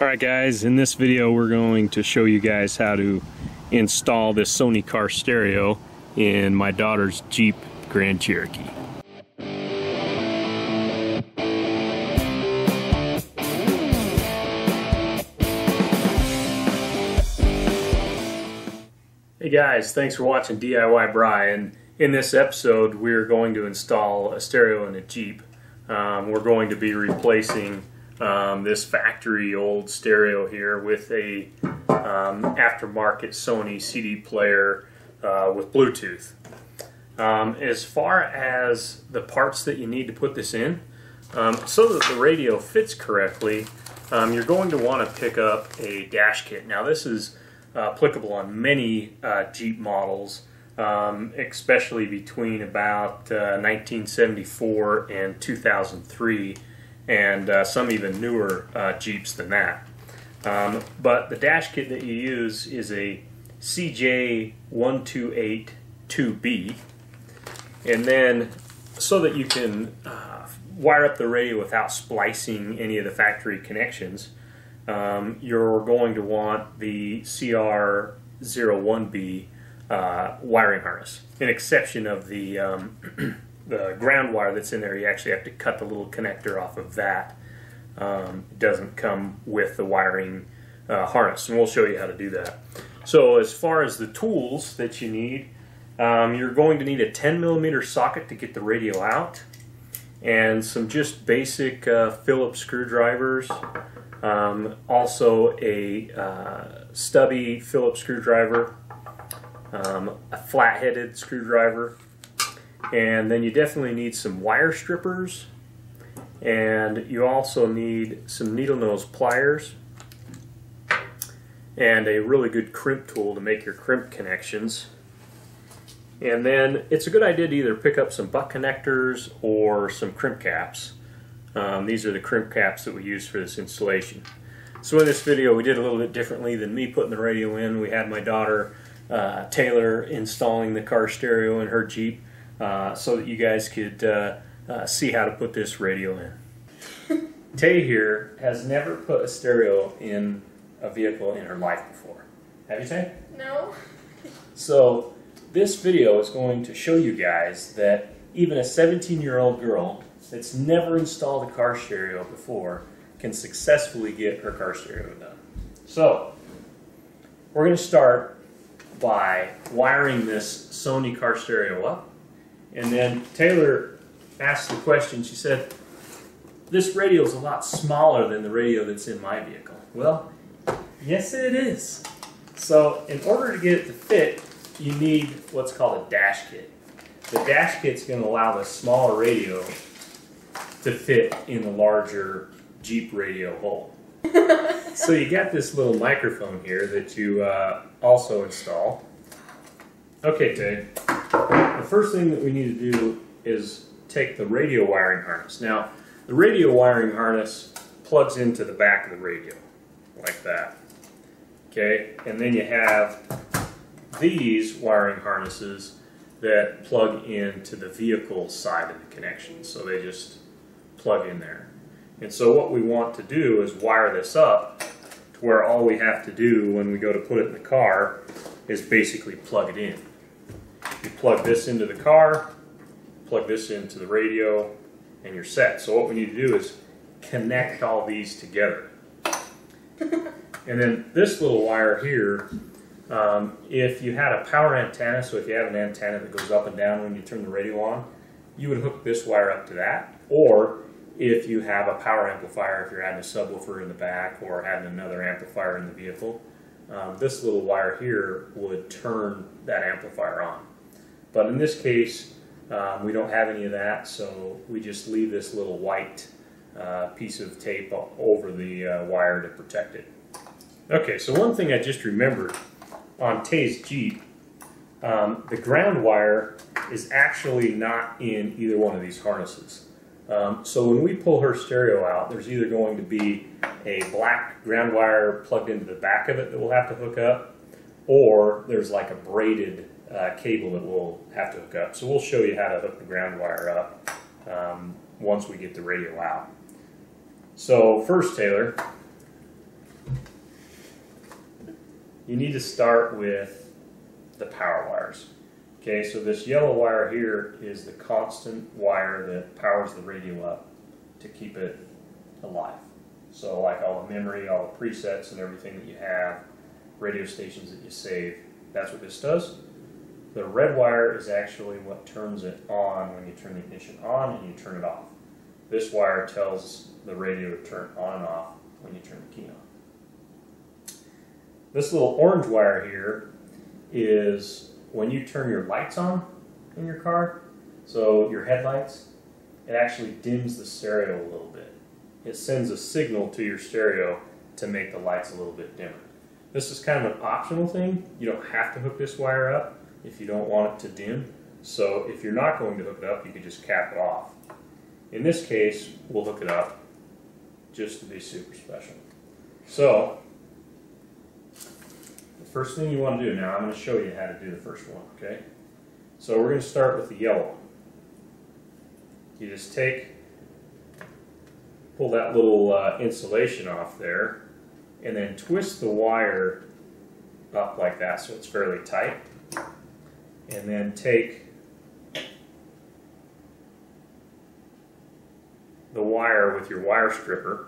Alright guys, in this video we're going to show you guys how to install this Sony car stereo in my daughter's Jeep Grand Cherokee. Hey guys, thanks for watching DIY Brian. In this episode we're going to install a stereo in a Jeep. We're going to be replacing this factory old stereo here with a aftermarket Sony CD player with Bluetooth. As far as the parts that you need to put this in, so that the radio fits correctly, you're going to want to pick up a dash kit. Now this is applicable on many Jeep models, especially between about 1974 and 2003. And some even newer Jeeps than that. But the dash kit that you use is a CJ1282B, and then so that you can wire up the radio without splicing any of the factory connections, you're going to want the CR01B wiring harness. An exception of the the ground wire that's in there, you actually have to cut the little connector off of that. It doesn't come with the wiring harness, and we'll show you how to do that. So as far as the tools that you need, you're going to need a 10mm socket to get the radio out, and some just basic Phillips screwdrivers, also a stubby Phillips screwdriver, a flat-headed screwdriver, and then you definitely need some wire strippers, and you also need some needle nose pliers and a really good crimp tool to make your crimp connections. And then it's a good idea to either pick up some butt connectors or some crimp caps. These are the crimp caps that we use for this installation. So in this video we did a little bit differently than me putting the radio in. We had my daughter Taylor installing the car stereo in her Jeep, so that you guys could see how to put this radio in. Tay here has never put a stereo in a vehicle in her life before. Have you, Tay? No. So this video is going to show you guys that even a 17-year-old girl that's never installed a car stereo before can successfully get her car stereo done. So we're going to start by wiring this Sony car stereo up. And then Taylor asked the question, she said, this radio is a lot smaller than the radio that's in my vehicle. Well, yes it is. So in order to get it to fit, you need what's called a dash kit. The dash kit's going to allow the smaller radio to fit in the larger Jeep radio hole. So you got this little microphone here that you also install. Okay, Tay. The first thing that we need to do is take the radio wiring harness. Now, the radio wiring harness plugs into the back of the radio, like that. Okay, and then you have these wiring harnesses that plug into the vehicle side of the connection. So they just plug in there. And so what we want to do is wire this up to where all we have to do when we go to put it in the car is basically plug it in. You plug this into the car, plug this into the radio, and you're set. So what we need to do is connect all these together. And then this little wire here, if you had a power antenna, so if you have an antenna that goes up and down when you turn the radio on, you would hook this wire up to that. Or if you have a power amplifier, if you're adding a subwoofer in the back or adding another amplifier in the vehicle, this little wire here would turn that amplifier on. But in this case, we don't have any of that, so we just leave this little white piece of tape over the wire to protect it. Okay, so one thing I just remembered, on Tay's Jeep, the ground wire is actually not in either one of these harnesses. So when we pull her stereo out, there's either going to be a black ground wire plugged into the back of it that we'll have to hook up, or there's like a braided cable that we'll have to hook up. So we'll show you how to hook the ground wire up once we get the radio out. So first, Taylor, you need to start with the power wires. Okay, so this yellow wire here is the constant wire that powers the radio up to keep it alive. So like all the memory, all the presets and everything that you have, radio stations that you save, that's what this does. The red wire is actually what turns it on when you turn the ignition on and you turn it off. This wire tells the radio to turn on and off when you turn the key on. This little orange wire here is when you turn your lights on in your car, so your headlights, it actually dims the stereo a little bit. It sends a signal to your stereo to make the lights a little bit dimmer. This is kind of an optional thing. You don't have to hook this wire up if you don't want it to dim. So if you're not going to hook it up, you can just cap it off. In this case, we'll hook it up just to be super special. So the first thing you want to do now, I'm going to show you how to do the first one, okay? So we're going to start with the yellow one. You just pull that little insulation off there, and then twist the wire up like that so it's fairly tight. And then take the wire with your wire stripper,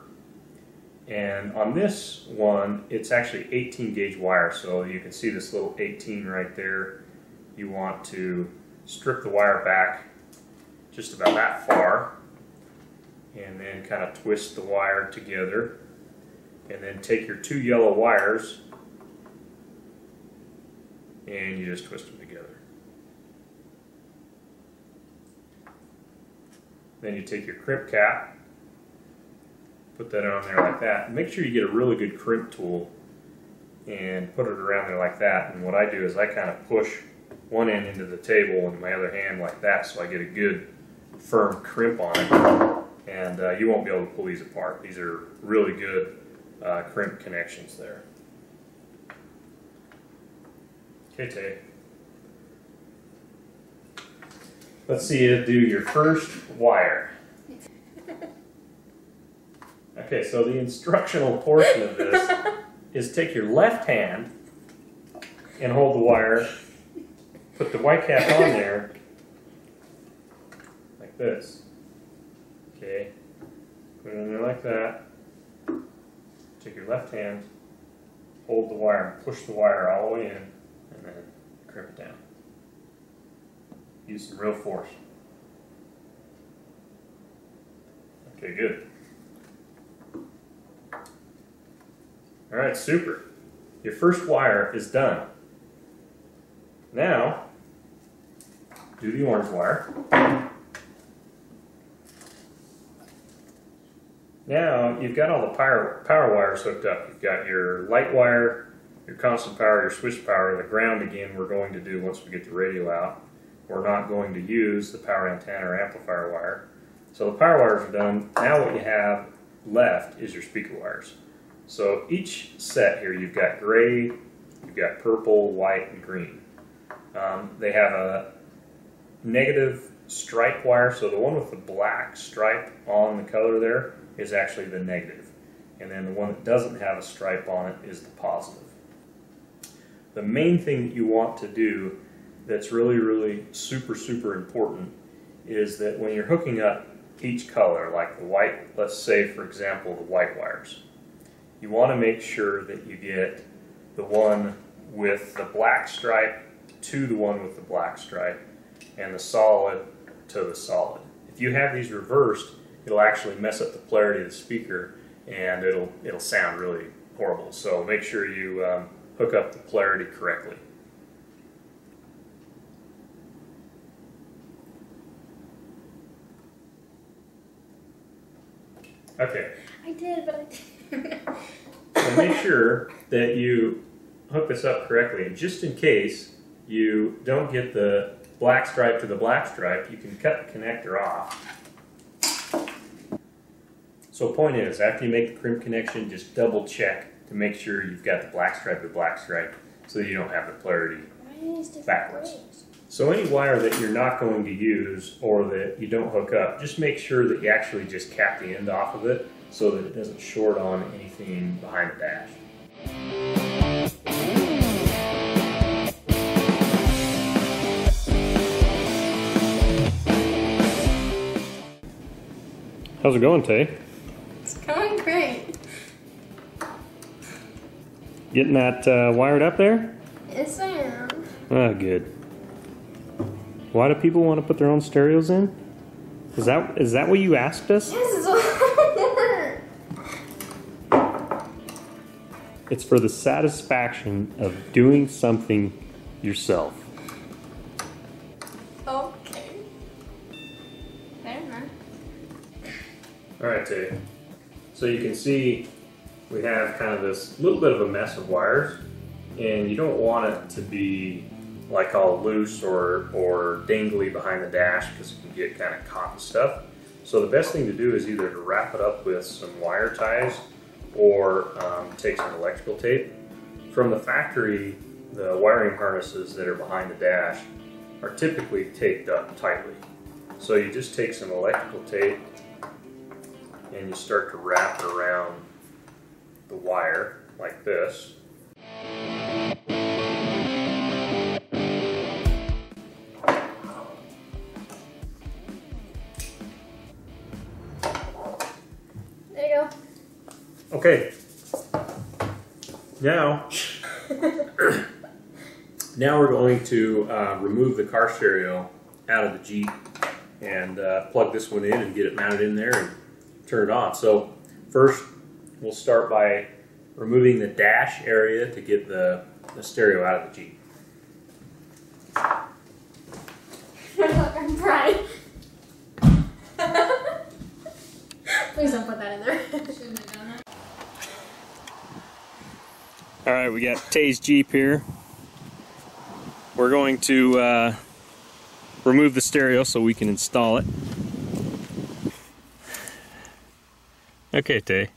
and on this one it's actually 18 gauge wire, so you can see this little 18 right there. You want to strip the wire back just about that far and then kind of twist the wire together, and then take your two yellow wires and you just twist them together. Then you take your crimp cap, put that on there like that. Make sure you get a really good crimp tool and put it around there like that. And what I do is I kind of push one end into the table and my other hand like that, so I get a good firm crimp on it. And you won't be able to pull these apart. These are really good crimp connections there. Okay, Tay. Let's see you do your first wire. Okay, so the instructional portion of this is take your left hand and hold the wire, put the white cap on there, like this. Okay, put it in there like that. Take your left hand, hold the wire, and push the wire all the way in, and then crimp it down. Use some real force. Okay, good. All right, super. Your first wire is done. Now, do the orange wire. Now, you've got all the power wires hooked up. You've got your light wire, your constant power, your switch power, the ground again we're going to do once we get the radio out. We're not going to use the power antenna or amplifier wire. So the power wires are done. Now what you have left is your speaker wires. So each set here, you've got gray, you've got purple, white, and green. They have a negative stripe wire, so the one with the black stripe on the color there is actually the negative. And then the one that doesn't have a stripe on it is the positive. The main thing that you want to do that's really, really super important is that when you're hooking up each color, like the white, let's say for example the white wires, you want to make sure that you get the one with the black stripe to the one with the black stripe and the solid to the solid. If you have these reversed, it'll actually mess up the polarity of the speaker and it'll sound really horrible. So make sure you hook up the polarity correctly. Okay. I did, but I didn't. So make sure that you hook this up correctly. And just in case you don't get the black stripe to the black stripe, you can cut the connector off. So the point is, after you make the crimp connection, just double check to make sure you've got the black stripe to the black stripe so that you don't have the polarity backwards. So any wire that you're not going to use or that you don't hook up, just make sure that you actually just cap the end off of it so that it doesn't short on anything behind the dash. How's it going, Tay? It's going great. Getting that wired up there? Yes, I am. Oh, good. Why do people want to put their own stereos in? Is that what you asked us? Yes, it's all. It's for the satisfaction of doing something yourself. Okay. Fair enough. Alright, Tay. So you can see we have kind of this little bit of a mess of wires, and you don't want it to be like all loose or dangly behind the dash because it can get kind of caught and stuff. So the best thing to do is either to wrap it up with some wire ties or take some electrical tape. From the factory, the wiring harnesses that are behind the dash are typically taped up tightly. So you just take some electrical tape and you start to wrap it around the wire like this. There you go. Okay. Now we're going to remove the car stereo out of the Jeep and plug this one in and get it mounted in there and turn it on. So first we'll start by removing the dash area to get the stereo out of the Jeep. I'm crying. Please don't put that in there. Shouldn't have done that. Alright, we got Tay's Jeep here. We're going to remove the stereo so we can install it. Okay, Tay.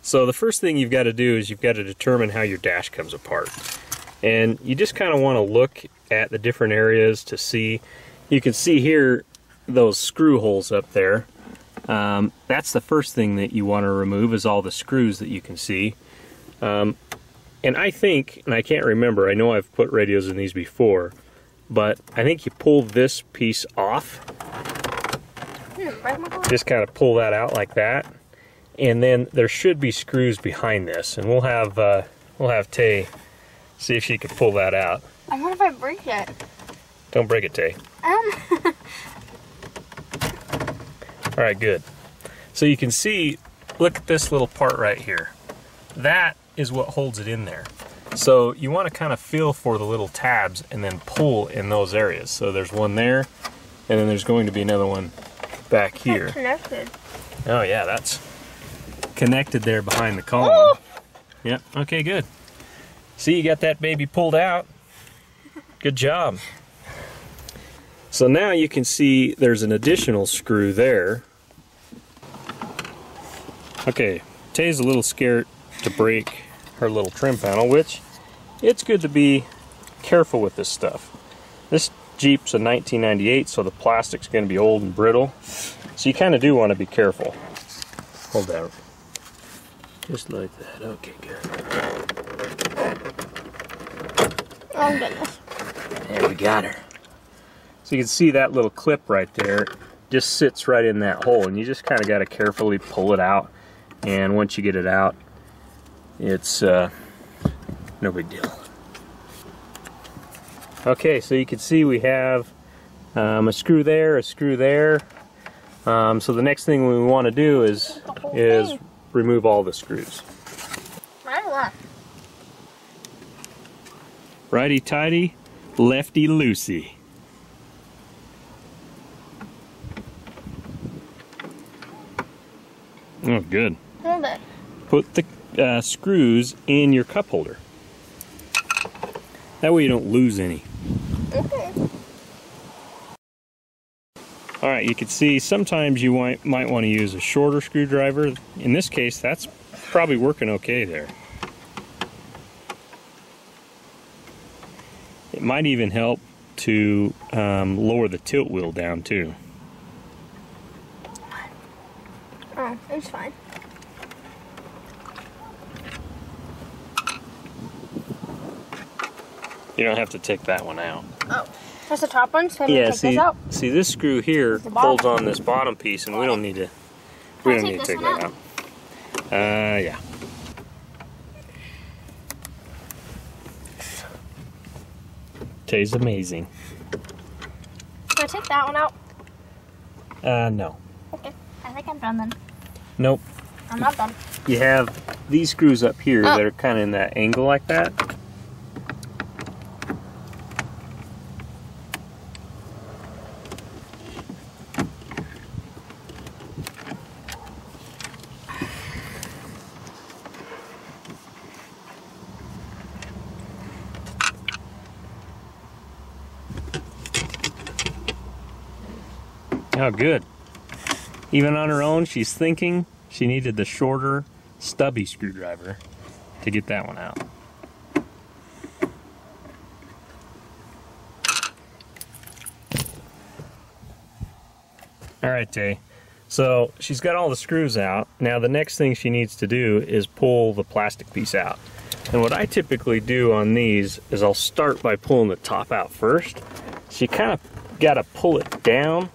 So the first thing you've got to do is you've got to determine how your dash comes apart. And you just kind of want to look at the different areas to see. You can see here those screw holes up there. That's the first thing that you want to remove, is all the screws that you can see. And I think, and I can't remember, I know I've put radios in these before, but I think you pull this piece off. Just kind of pull that out like that. And then there should be screws behind this, and we'll have Tay see if she can pull that out. I wonder if I break it. Don't break it, Tay. Alright, good. So you can see, look at this little part right here. That is what holds it in there. So you want to kind of feel for the little tabs and then pull in those areas. So there's one there, and then there's going to be another one back here. That's connected. Oh yeah, that's connected there behind the column. Oh! Yep, okay, good. See, you got that baby pulled out. Good job. So now you can see there's an additional screw there. Okay, Tay's a little scared to break her little trim panel, which it's good to be careful with this stuff. This Jeep's a 1998, so the plastic's going to be old and brittle. So you kind of do want to be careful. Hold that. Just like that. Okay, good. Oh, goodness. There, we got her. So you can see that little clip right there just sits right in that hole, and you just kind of got to carefully pull it out. And once you get it out, it's no big deal. Okay, so you can see we have a screw there, a screw there. So the next thing we want to do is remove all the screws. Right or left? Righty tighty, lefty loosey. Oh, good. Hold it. Put the screws in your cup holder. That way you don't lose any. Okay. Alright, you can see sometimes you might want to use a shorter screwdriver. In this case, that's probably working okay there. It might even help to lower the tilt wheel down too. Oh, it's fine. You don't have to take that one out. Oh, just the top one? So Yeah, take this out? see this screw here holds on this bottom piece, and we don't need to We don't need to take that out. Yeah. Tastes amazing. Can I take that one out? No. Okay. I think I'm done then. Nope. I'm not done. You have these screws up here that are kind of in that angle like that. Oh, good. Even on her own, she's thinking she needed the shorter, stubby screwdriver to get that one out. All right, Tay. So she's got all the screws out. Now the next thing she needs to do is pull the plastic piece out. And what I typically do on these is I'll start by pulling the top out first. So you kind of got to pull it down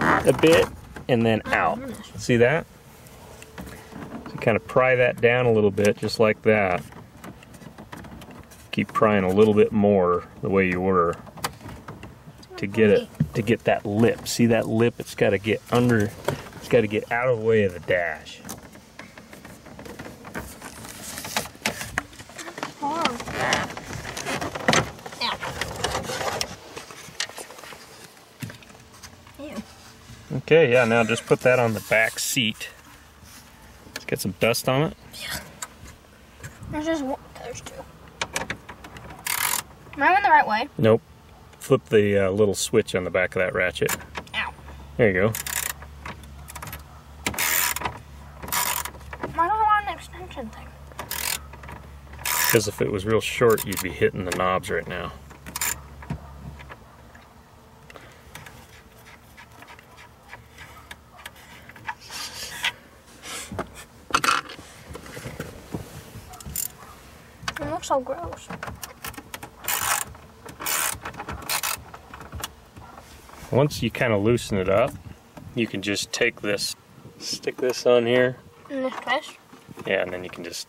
a bit and then out. See that? So kind of pry that down a little bit, just like that. Keep prying a little bit more the way you were to get it, to get that lip. See that lip? It's got to get under, it's got to get out of the way of the dash. Okay, yeah, now just put that on the back seat. Let's get some dust on it. Yeah. There's just one, there's two. Am I going the right way? Nope. Flip the little switch on the back of that ratchet. Ow. There you go. Why don't I want an extension thing? Because if it was real short, you'd be hitting the knobs right now. It looks so gross. Once you kind of loosen it up, you can just take this, stick this on here. And this twist? Yeah, and then you can just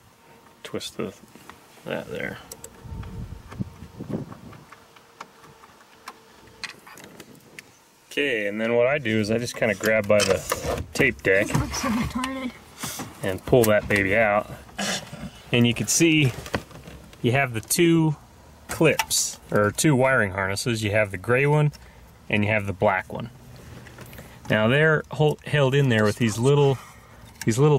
twist that there. Okay, and then what I do is I just kind of grab by the tape deck and pull that baby out. And you can see you have the two clips, or two wiring harnesses. You have the gray one and you have the black one. Now they're held in there with these little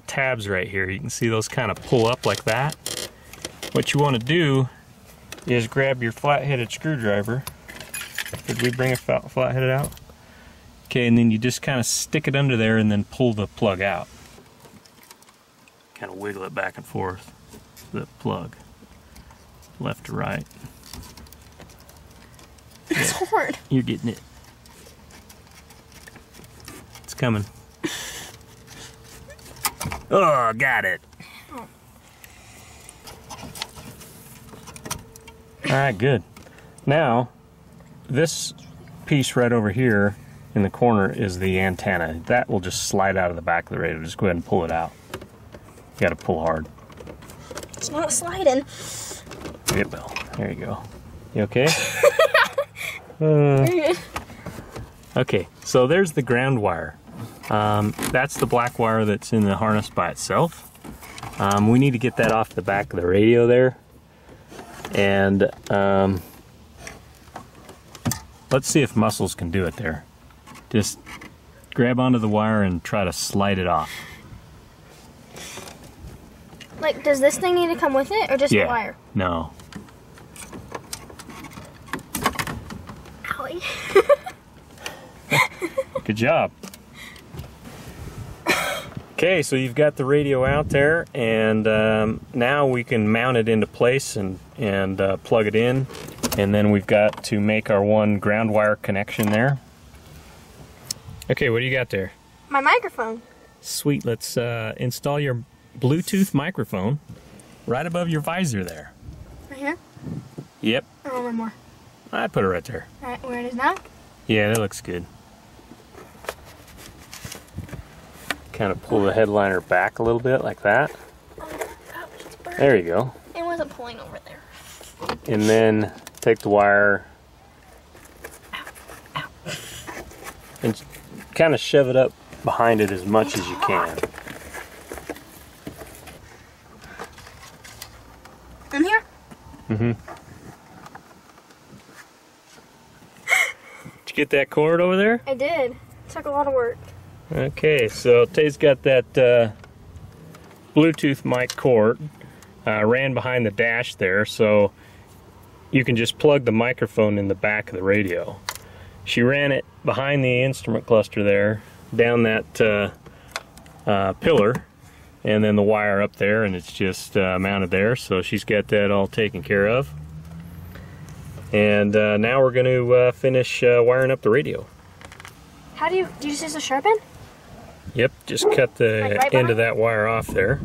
tabs right here. You can see those kind of pull up like that. What you want to do is grab your flat-headed screwdriver. Did we bring a flat-headed out? Okay, and then you just kind of stick it under there and then pull the plug out. Kind of wiggle it back and forth, the plug, left to right. It's hard. You're getting it. It's coming. Oh, got it. Oh. Alright, good. Now, this piece right over here in the corner is the antenna. That will just slide out of the back of the radio. Just go ahead and pull it out. You gotta pull hard. It's not sliding. It will. There you go. You okay? Okay, so there's the ground wire. That's the black wire that's in the harness by itself. We need to get that off the back of the radio there. And let's see if muscles can do it there. Just grab onto the wire and try to slide it off. Like, does this thing need to come with it, or just the wire? No. Owie. Good job. Okay, so you've got the radio out there, and now we can mount it into place and plug it in, and then we've got to make our one ground wire connection there. Okay, what do you got there? My microphone. Sweet, let's install your Bluetooth microphone right above your visor there. Right here? Yep. Or one more? I put it right there. Alright, where it is now? Yeah, that looks good. kind of pull the headliner back a little bit like that. There you go. It wasn't pulling over there. And then take the wire and kind of shove it up behind it as much as you can. In here? Mm-hmm. Did you get that cord over there? I did. It took a lot of work. Okay, so Tay's got that Bluetooth mic cord ran behind the dash there, so you can just plug the microphone in the back of the radio. She ran it behind the instrument cluster there, down that pillar, and then the wire up there, and it's just mounted there, so she's got that all taken care of. And now we're going to finish wiring up the radio. How do you just use a sharpen? Yep, just cut the Like right end of that wire off there.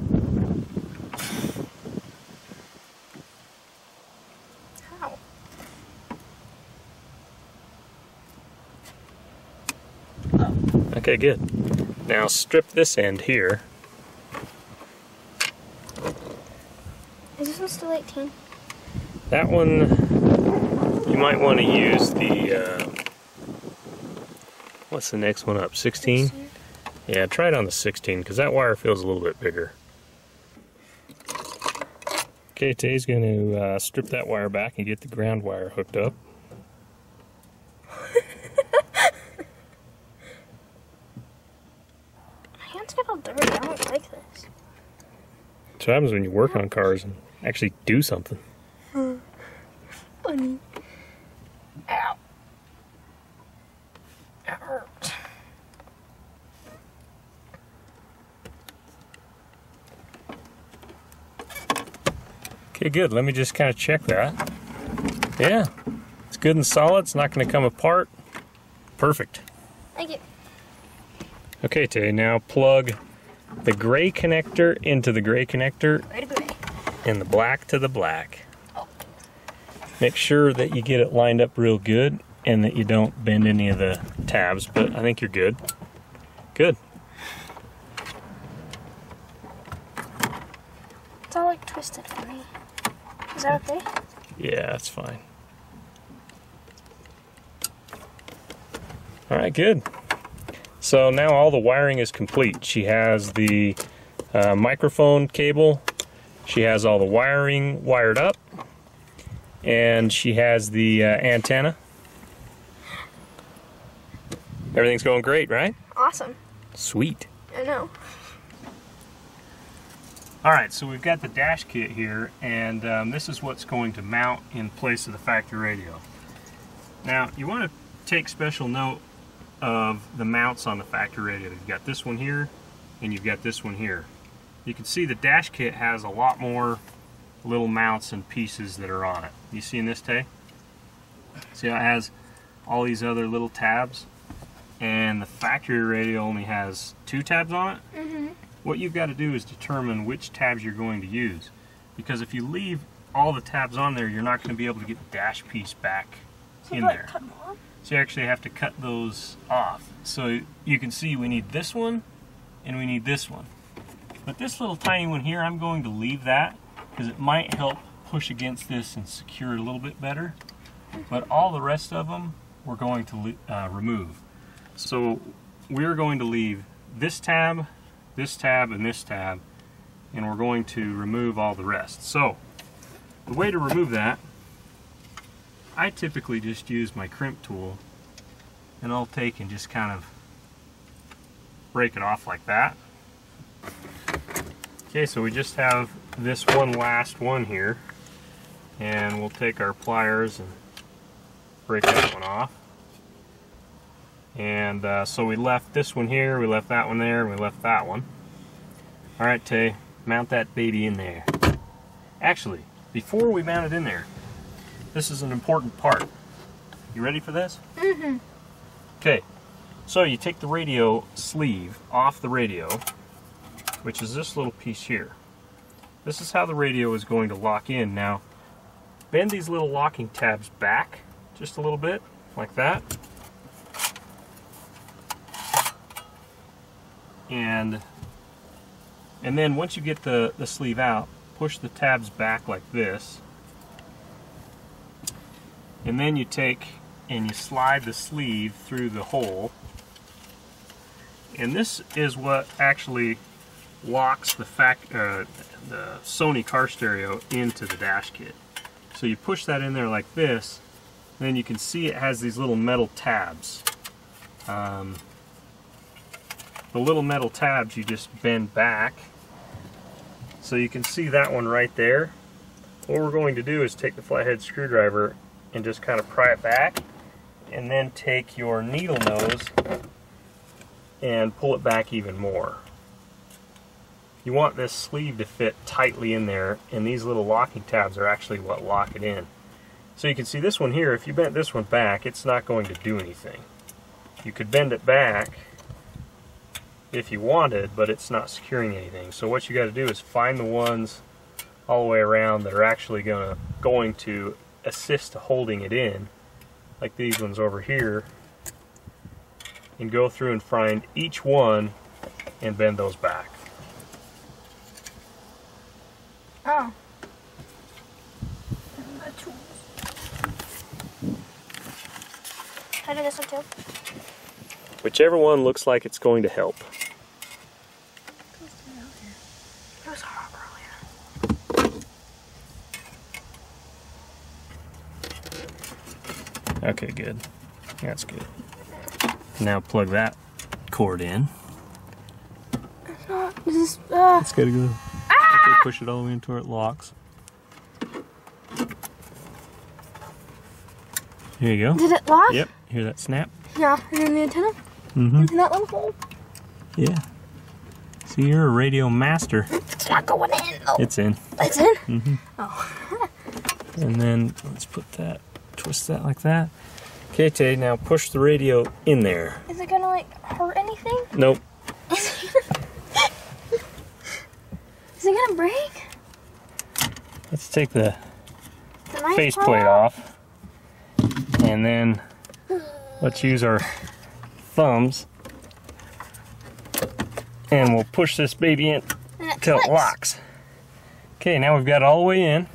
How? Okay, good. Now strip this end here. Is this one still 18? That one, you might want to use the, what's the next one up, 16? Yeah, try it on the 16, because that wire feels a little bit bigger. Okay, Tay's going to strip that wire back and get the ground wire hooked up. My hands get all dirty. I don't like this. That's what happens when you work on cars and actually do something. Funny. Ow. That hurts. Okay, good. Let me just kind of check that. Yeah, it's good and solid. It's not going to come apart. Perfect. Thank you. Okay, Tay, now plug the gray connector into the gray connector Right away. and the black to the black. Make sure that you get it lined up real good and that you don't bend any of the tabs, but I think you're good. Good. It's all like twisted for me. Is that okay? Yeah, that's fine. All right, good. So now all the wiring is complete. She has the microphone cable. She has all the wiring wired up. And she has the antenna. Everything's going great, right? Awesome. Sweet. I know. Alright, so we've got the dash kit here, and this is what's going to mount in place of the factory radio. Now, you want to take special note of the mounts on the factory radio. You've got this one here, and you've got this one here. You can see the dash kit has a lot more little mounts and pieces that are on it. You see in this, Tay? See how it has all these other little tabs? And the factory radio only has 2 tabs on it. Mm-hmm. What you've got to do is determine which tabs you're going to use. Because if you leave all the tabs on there, you're not going to be able to get the dash piece back in there. Cut them off? So you actually have to cut those off. So you can see we need this one and we need this one. But this little tiny one here, I'm going to leave that because it might help push against this and secure it a little bit better. But all the rest of them we're going to remove. So we're going to leave this tab, and this tab, and we're going to remove all the rest. So the way to remove that, I typically just use my crimp tool, and I'll take and just kind of break it off like that. Okay, so we just have this one last one here, and we'll take our pliers and break that one off. And so we left this one here, we left that one there, and we left that one. Alright, Tay, mount that baby in there. Actually, before we mount it in there, this is an important part. You ready for this? Mm-hmm. Okay, so you take the radio sleeve off the radio, which is this little piece here. This is how the radio is going to lock in. Now, bend these little locking tabs back just a little bit, like that. and then once you get the sleeve out, push the tabs back like this, and then you take and you slide the sleeve through the hole, and this is what actually locks the Sony car stereo into the dash kit. So you push that in there like this, and then you can see it has these little metal tabs. The little metal tabs you just bend back, so you can see that one right there. What we're going to do is take the flathead screwdriver and just kind of pry it back, and then take your needle nose and pull it back even more. You want this sleeve to fit tightly in there, and these little locking tabs are actually what lock it in. So you can see this one here, if you bent this one back, it's not going to do anything. You could bend it back if you wanted, but it's not securing anything. So what you got to do is find the ones all the way around that are actually going to assist to holding it in, like these ones over here, and go through and find each one and bend those back. Oh. Can I do this one too? Whichever one looks like it's going to help. It was hard earlier. Okay, good. That's good. Now plug that cord in. It's not. This is. It's gotta go. Okay, push it all the way until it locks. Here you go. Did it lock? Yep. Hear that snap? Yeah. And then the antenna? Mm-hmm. It's in that little hole? Yeah. See, you're a radio master. It's not going in though. It's in. It's in? Mm-hmm. Oh. And then let's put that, twist that like that. Okay, Tay, now push the radio in there. Is it gonna like hurt anything? Nope. Is it gonna break? Let's take the Nice faceplate off. And then let's use our thumbs. And we'll push this baby in until it locks. Okay, now we've got it all the way in.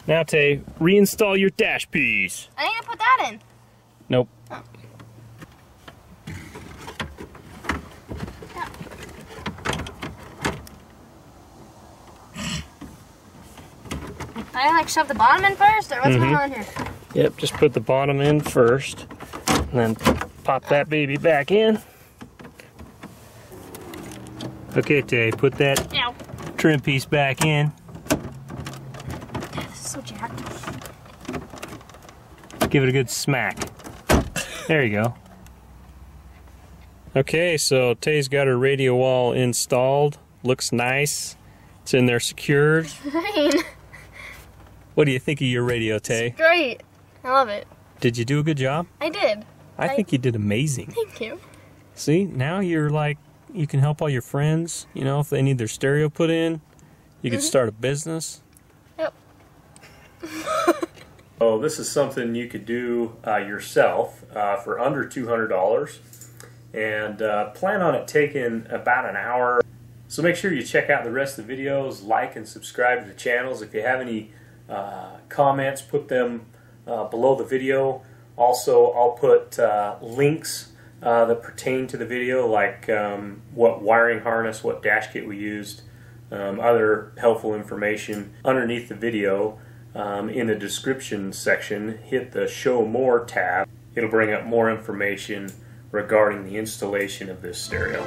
Now, Tay, reinstall your dash piece. I need to put that in. Nope. Oh. I like shove the bottom in first, or what's going on here? Yep, just put the bottom in first, and then pop that baby back in. Okay, Tay, put that trim piece back in. This is so jacked. Give it a good smack. There you go. Okay, so Tay's got her radio wall installed. Looks nice. It's in there secured. Fine. What do you think of your radio, Tay? It's great. I love it. Did you do a good job? I did. I think you did amazing. Thank you. See, now you're like, you can help all your friends, you know, if they need their stereo put in. You can start a business. Yep. Oh, this is something you could do yourself for under $200, and plan on it taking about an hour. So make sure you check out the rest of the videos, like and subscribe to the channels. If you have any comments, put them below the video. Also, I'll put links that pertain to the video, like what wiring harness, what dash kit we used, other helpful information underneath the video. In the description section, hit the Show More tab. It'll bring up more information regarding the installation of this stereo.